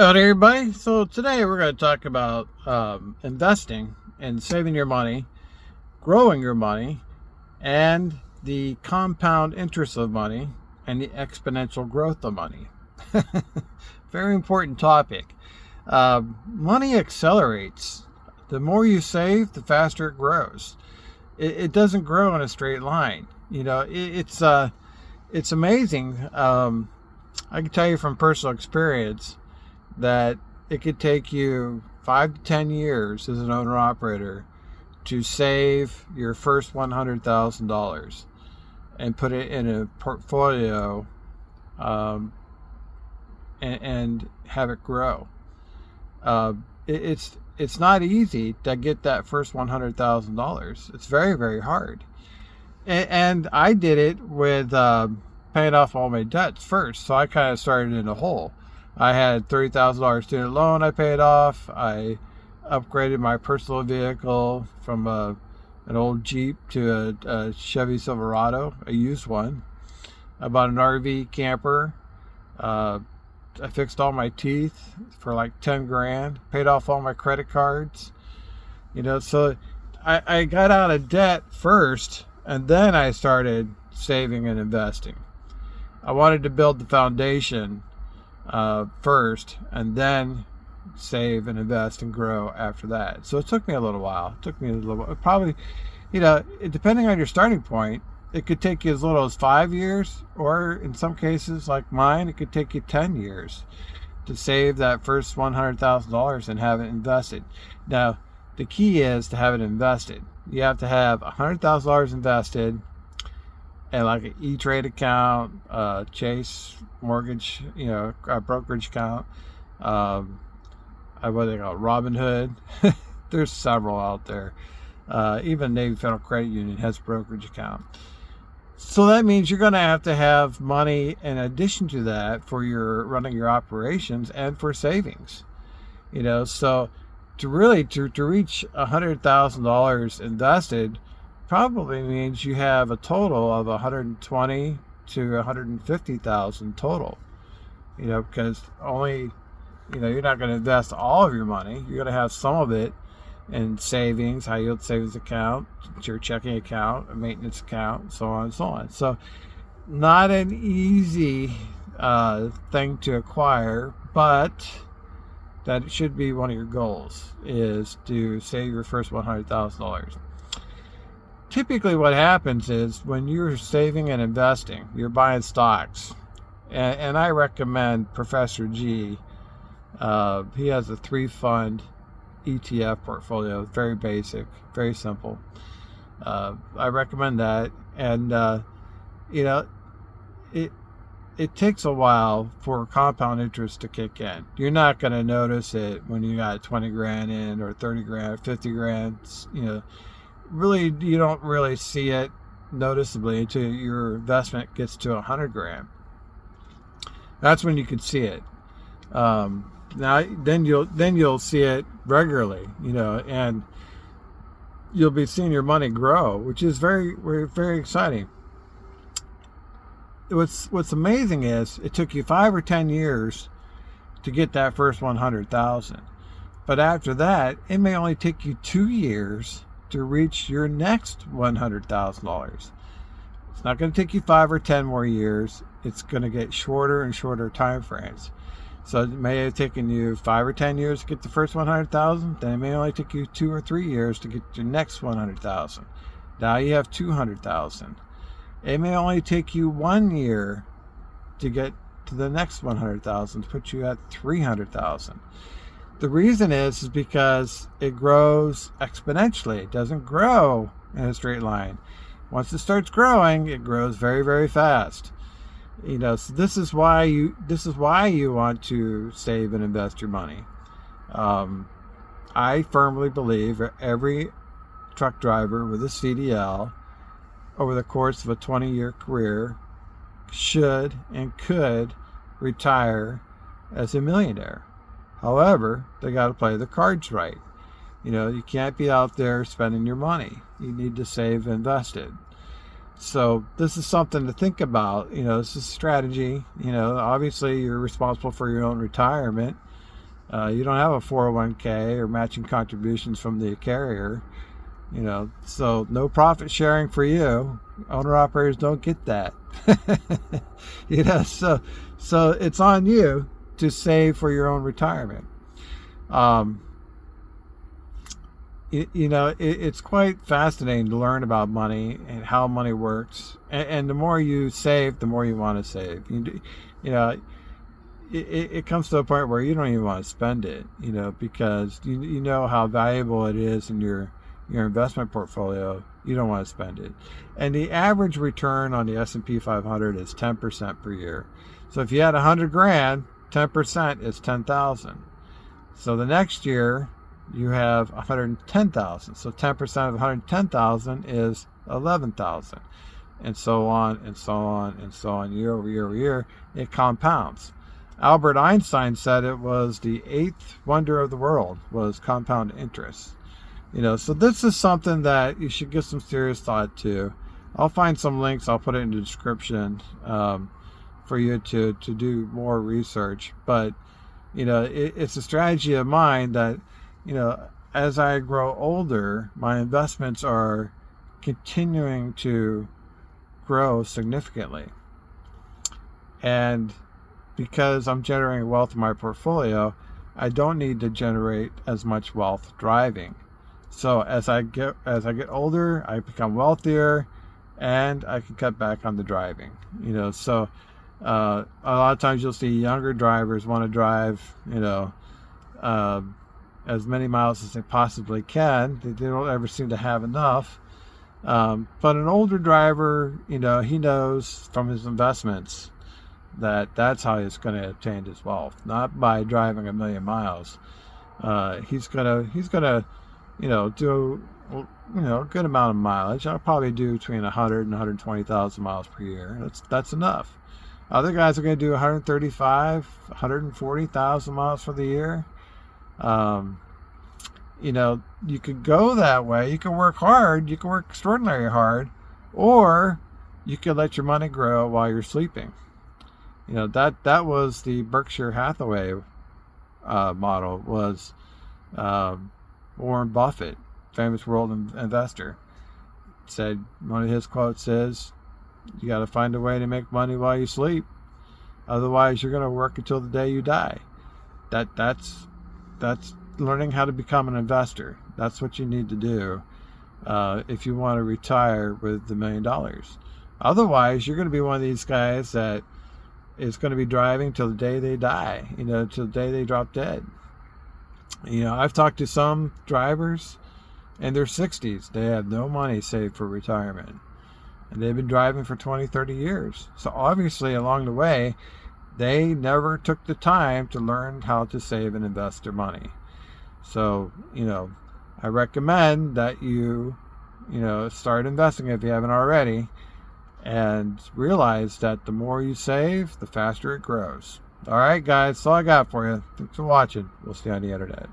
Howdy, everybody. So today we're going to talk about investing and saving your money, growing your money, and the compound interest of money and the exponential growth of money. Very important topic. Money accelerates. The more you save, the faster it grows. It doesn't grow in a straight line. You know, it's amazing. I can tell you from personal experience that it could take you 5 to 10 years as an owner-operator to save your first $100,000 and put it in a portfolio and have it grow. It's not easy to get that first $100,000. It's very, very hard. And I did it with paying off all my debts first. So I kind of started in a hole. I had $30,000 student loan I paid off. I upgraded my personal vehicle from an old Jeep to a Chevy Silverado, a used one. I bought an RV camper. I fixed all my teeth for like 10 grand. Paid off all my credit cards. You know, so I got out of debt first, and then I started saving and investing. I wanted to build the foundation first, and then save and invest and grow after that. So it took me a little while. Probably, you know, depending on your starting point, it could take you as little as 5 years, or in some cases like mine, it could take you 10 years to save that first $100,000 and have it invested. Now, the key is to have it invested. You have to have $100,000 invested and like an E-Trade account, Chase mortgage, you know, a brokerage account, what they call Robinhood. There's several out there. Even Navy Federal Credit Union has a brokerage account. So that means you're going to have money in addition to that for your running your operations and for savings. You know, so to really to reach $100,000 invested probably means you have a total of 120 to 150,000 total. You know, because only, you know, you're not going to invest all of your money. You're going to have some of it in savings, high yield savings account, your checking account, a maintenance account, so on and so on. So not an easy thing to acquire, but that should be one of your goals, is to save your first $100,000. Typically what happens is when you're saving and investing, you're buying stocks. And I recommend Professor G. He has a 3-fund ETF portfolio, very basic, very simple. I recommend that. And, you know, it takes a while for compound interest to kick in. You're not going to notice it when you got 20 grand in, or 30 grand, or 50 grand, you know. Really, you don't really see it noticeably until your investment gets to 100 grand. That's when you can see it. Now, then you'll see it regularly, you know, and you'll be seeing your money grow, which is very, very, very exciting. What's amazing is it took you 5 or 10 years to get that first 100,000, but after that, it may only take you 2 years to reach your next $100,000. It's not going to take you 5 or 10 more years. It's going to get shorter and shorter time frames. So it may have taken you 5 or 10 years to get the first 100,000. Then it may only take you 2 or 3 years to get your next 100,000. Now you have 200,000. It may only take you 1 year to get to the next 100,000, to put you at 300,000. The reason is because it grows exponentially. It doesn't grow in a straight line. Once it starts growing, it grows very, very fast. You know, so this is why you want to save and invest your money. I firmly believe every truck driver with a CDL over the course of a 20-year career should and could retire as a millionaire. However, they got to play the cards right. You know, you can't be out there spending your money. You need to save and invest it. So this is something to think about. You know, this is strategy. You know, obviously you're responsible for your own retirement. You don't have a 401k or matching contributions from the carrier, so no profit sharing for you. Owner operators don't get that. So it's on you to save for your own retirement. It's quite fascinating to learn about money and how money works. And the more you save, the more you want to save. It comes to a point where you don't even want to spend it, because you know how valuable it is in your investment portfolio. You don't want to spend it. And the average return on the S&P 500 is 10% per year. So if you had 100 grand, 10% is 10,000. So the next year you have 110,000. So 10% of 110,000 is 11,000, and so on and so on and so on. Year over year over year, it compounds. Albert Einstein said it was the 8th wonder of the world was compound interest. So this is something that you should give some serious thought to. I'll find some links. I'll put it in the description for you to do more research. But it's a strategy of mine that as I grow older, my investments are continuing to grow significantly, and because I'm generating wealth in my portfolio, I don't need to generate as much wealth driving. So as I get older, I become wealthier, and I can cut back on the driving. So a lot of times you'll see younger drivers want to drive, as many miles as they possibly can. They don't ever seem to have enough. But an older driver, he knows from his investments that that's how he's going to obtain his wealth, not by driving 1,000,000 miles. He's gonna do a good amount of mileage. I'll probably do between 100 and 120,000 miles per year. That's enough. Other guys are going to do 135, 140,000 miles for the year. You could go that way. You can work hard. You can work extraordinarily hard, or you could let your money grow while you're sleeping. That was the Berkshire Hathaway model. Was Warren Buffett, famous world investor, said one of his quotes is, "You got to find a way to make money while you sleep. Otherwise, you're going to work until the day you die." That's learning how to become an investor. That's what you need to do if you want to retire with $1 million. Otherwise, you're going to be one of these guys that is going to be driving till the day they die, till the day they drop dead. I've talked to some drivers in their 60s. They have no money saved for retirement, and they've been driving for 20, 30 years. So obviously along the way, they never took the time to learn how to save and invest their money. So, I recommend that you start investing if you haven't already, and realize that the more you save, the faster it grows. All right, guys, that's all I got for you. Thanks for watching. We'll see you on the internet.